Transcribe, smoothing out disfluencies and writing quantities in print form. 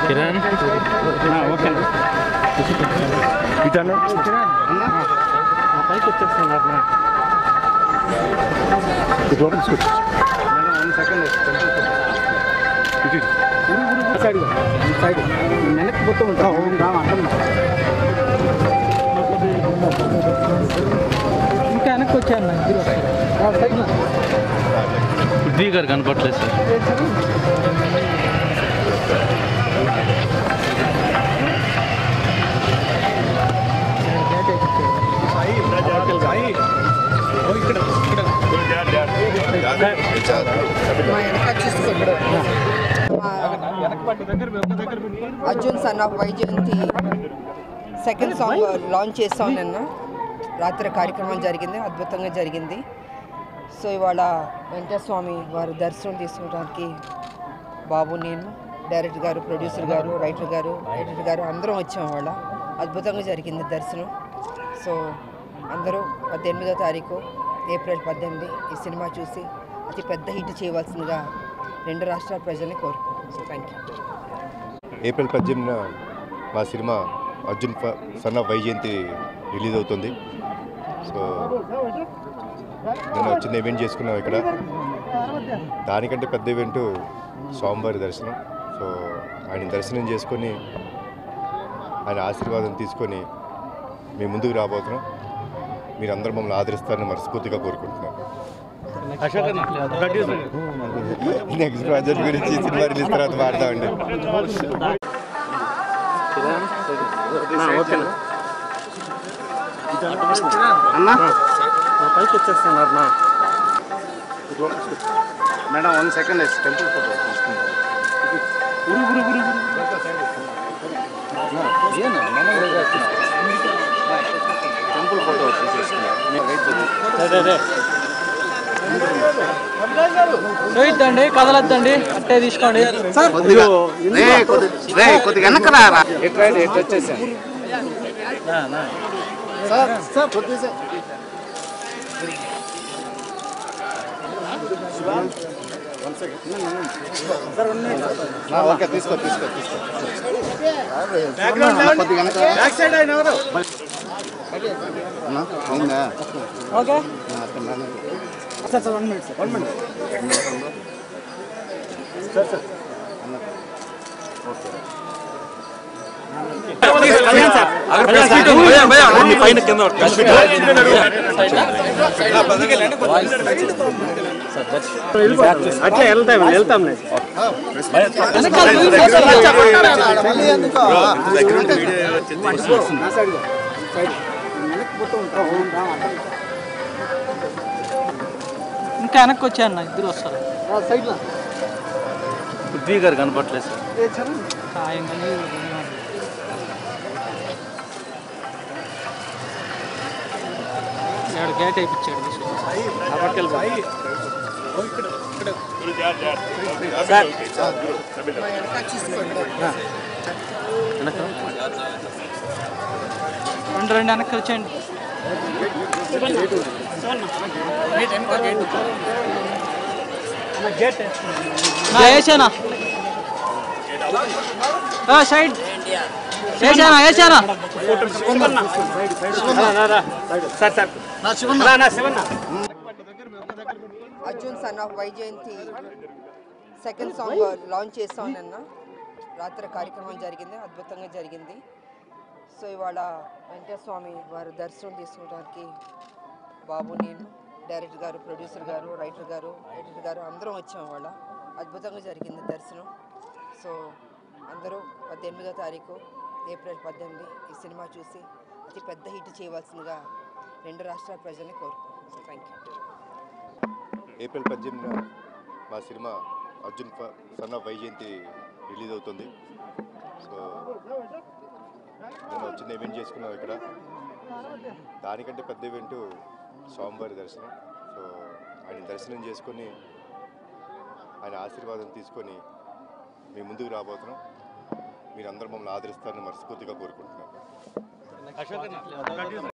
Kiran okay ఇటాను పైకి వచ్చేస్తున్నారు వెనక్కి పోతూ ఉంటాం ఇంకా వెనక్కి వచ్చాను పృథ్వీ గారు కనపట్లేదు sir. Arjun son of Vyjayanthi second song launch చేస్తాం నిన్న రాత్రి కార్యక్రమం జరిగింది, అద్భుతంగా జరిగింది. సో ఇవాళ వెంకటస్వామి వారు దర్శనం తీసుకోవడానికి బాబు, నేను, డైరెక్టర్ గారు, ప్రొడ్యూసర్ గారు, రైటర్ గారు, ఎడిటర్ గారు అందరం వచ్చాం. ఇవాళ అద్భుతంగా జరిగింది దర్శనం. సో అందరూ 18వ తారీఖు ఏప్రిల్ 18 ఈ సినిమా చూసి అతి పెద్ద హిట్ చేయవలసిందిగా రెండు రాష్ట్రాల ప్రజల్ని కోరుకుంటున్నాం. So thank you. ఏప్రిల్ 18న మా cinema Arjun son of Vyjayanthi release అవుతుంది. సో నేను చిన్న ఈవెంట్ చేసుకున్నాం ఇక్కడ. దానికంటే పెద్ద ఈవెంట్ స్వామివారి దర్శనం. సో ఆయన దర్శనం చేసుకొని ఆయన ఆశీర్వాదం తీసుకొని మేము ముందుకు రాబోతున్నాం. మీరందరూ మమ్మల్ని ఆదరిస్తారని మనస్ఫూర్తిగా కోరుకుంటున్నాను. నెక్స్ట్ ప్రాజెక్ట్ గురించి సినిమా రిలీజ్ తర్వాత మాట్లాడదామండి. పైకి వచ్చేస్తున్నారు మేడం 1 సెకండ్ టెంపుల్ ఫోటో తీసుకుంటారు. టెంపుల్ ఫోటో తీసేసుకోండి, కదలొద్దండి, అట్టే తీసుకోండి. కొద్దిగా వెనకరారా వచ్చేసాను ఓకే తీసుకో ఓకే అట్లా వెళ్తాం ఇంకా వెనక్కి వచ్చాను, ఇద్దరు వస్తారు. పృథ్వీ గారు కనపట్లేదు సార్. గేట్ అయిపించాడు. రెండు వెనక్కి వచ్చేయండి. వేసానా సైడ్ వేసానా Arjun son of Vyjayanthi second song launch చేస్తాం నిన్న రాత్రి కార్యక్రమం జరిగింది, అద్భుతంగా జరిగింది. సో ఇవాళ వెంకటస్వామి వారు దర్శనం తీసుకోవడానికి బాబు, నేను, డైరెక్టర్ గారు, ప్రొడ్యూసర్ గారు, రైటర్ గారు, ఎడిటర్ గారు అందరం వచ్చాం. ఇవాళ అద్భుతంగా జరిగింది దర్శనం. సో అందరూ 18వ తారీఖు ఏప్రిల్ 18 ఈ సినిమా చూసి అతి పెద్ద హిట్ చేయవలసిందిగా రెండు రాష్ట్రాల ప్రజల్ని కోరుకుంటున్నాం. Thank you. ఏప్రిల్ 18న మా cinema Arjun son of Vyjayanthi release అవుతుంది. సో నేను చిన్న ఈవెంట్ చేసుకున్నాం ఇక్కడ. దానికంటే పెద్ద ఈవెంట్ స్వామివారి దర్శనం. సో ఆయన దర్శనం చేసుకొని ఆయన ఆశీర్వాదం తీసుకొని మేము ముందుకు రాబోతున్నాం. మీరందరూ మమ్మల్ని ఆదరిస్తారని మనస్ఫూర్తిగా కోరుకుంటున్నాను.